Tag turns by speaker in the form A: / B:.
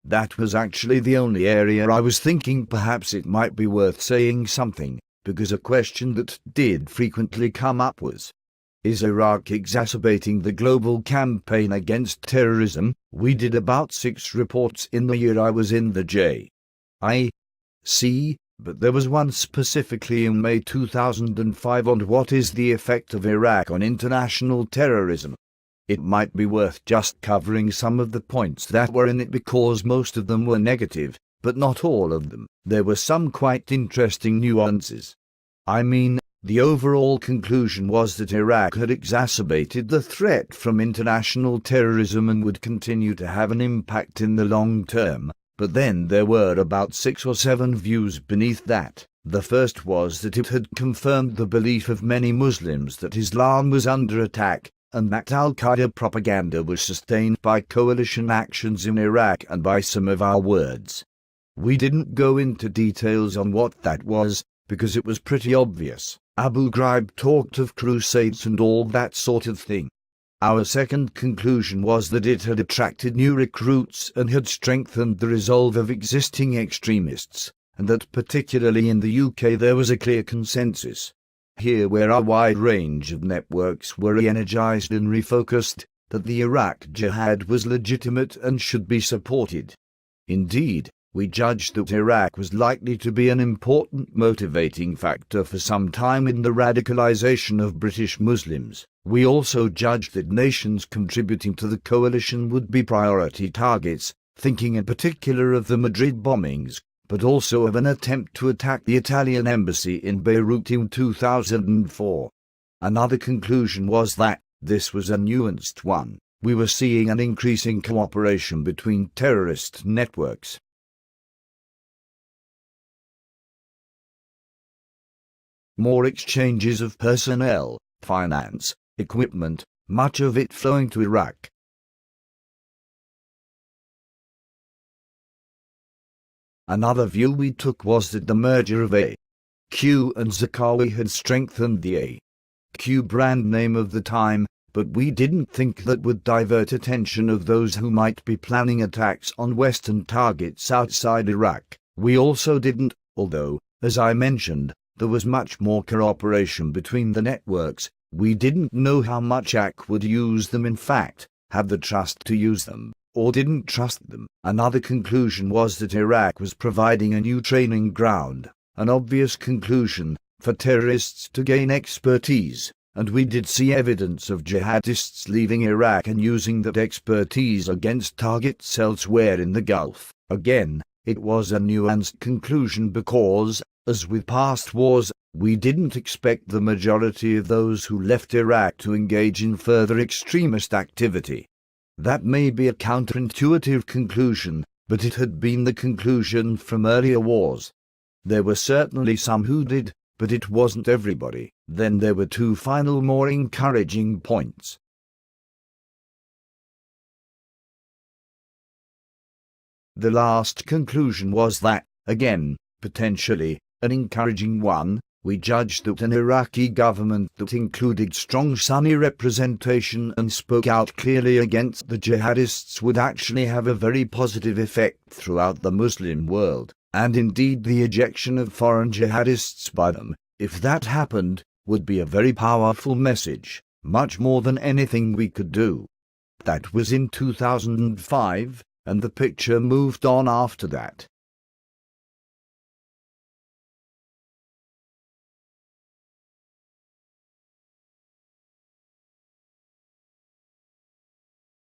A: That was actually the only area I was thinking perhaps it might be worth saying something, because a question that did frequently come up was, is Iraq exacerbating the global campaign against terrorism? We did about 6 reports in the year I was in the JIC, but there was one specifically in May 2005 on what is the effect of Iraq on international terrorism. It might be worth just covering some of the points that were in it because most of them were negative, but not all of them. There were some quite interesting nuances. I mean, the overall conclusion was that Iraq had exacerbated the threat from international terrorism and would continue to have an impact in the long term, but then there were about 6 or 7 views beneath that. The first was that it had confirmed the belief of many Muslims that Islam was under attack, and that al-Qaeda propaganda was sustained by coalition actions in Iraq and by some of our words. We didn't go into details on what that was, because it was pretty obvious. Abu Ghraib talked of crusades and all that sort of thing. Our second conclusion was that it had attracted new recruits and had strengthened the resolve of existing extremists, and that particularly in the UK there was a clear consensus, here where a wide range of networks were re-energized and refocused, that the Iraq Jihad was legitimate and should be supported. Indeed, we judged that Iraq was likely to be an important motivating factor for some time in the radicalization of British Muslims. We also judged that nations contributing to the coalition would be priority targets, thinking in particular of the Madrid bombings, but also of an attempt to attack the Italian embassy in Beirut in 2004. Another conclusion was that this was a nuanced one. We were seeing an increasing cooperation between terrorist networks. More exchanges of personnel, finance, equipment, much of it flowing to Iraq. Another view we took was that the merger of AQ and Zakawi had strengthened the AQ brand name of the time, but we didn't think that would divert attention of those who might be planning attacks on Western targets outside Iraq. We also didn't, although, as I mentioned, there was much more cooperation between the networks, we didn't know how much AQ would use them, in fact, have the trust to use them, or didn't trust them. Another conclusion was that Iraq was providing a new training ground, an obvious conclusion, for terrorists to gain expertise, and we did see evidence of jihadists leaving Iraq and using that expertise against targets elsewhere in the Gulf. Again, it was a nuanced conclusion because, as with past wars, we didn't expect the majority of those who left Iraq to engage in further extremist activity. That may be a counterintuitive conclusion, but it had been the conclusion from earlier wars. There were certainly some who did, but it wasn't everybody. Then there were 2 final more encouraging points. The last conclusion was that, again, potentially, an encouraging one, we judged that an Iraqi government that included strong Sunni representation and spoke out clearly against the jihadists would actually have a very positive effect throughout the Muslim world, and indeed the ejection of foreign jihadists by them, if that happened, would be a very powerful message, much more than anything we could do. That was in 2005, and the picture moved on after that.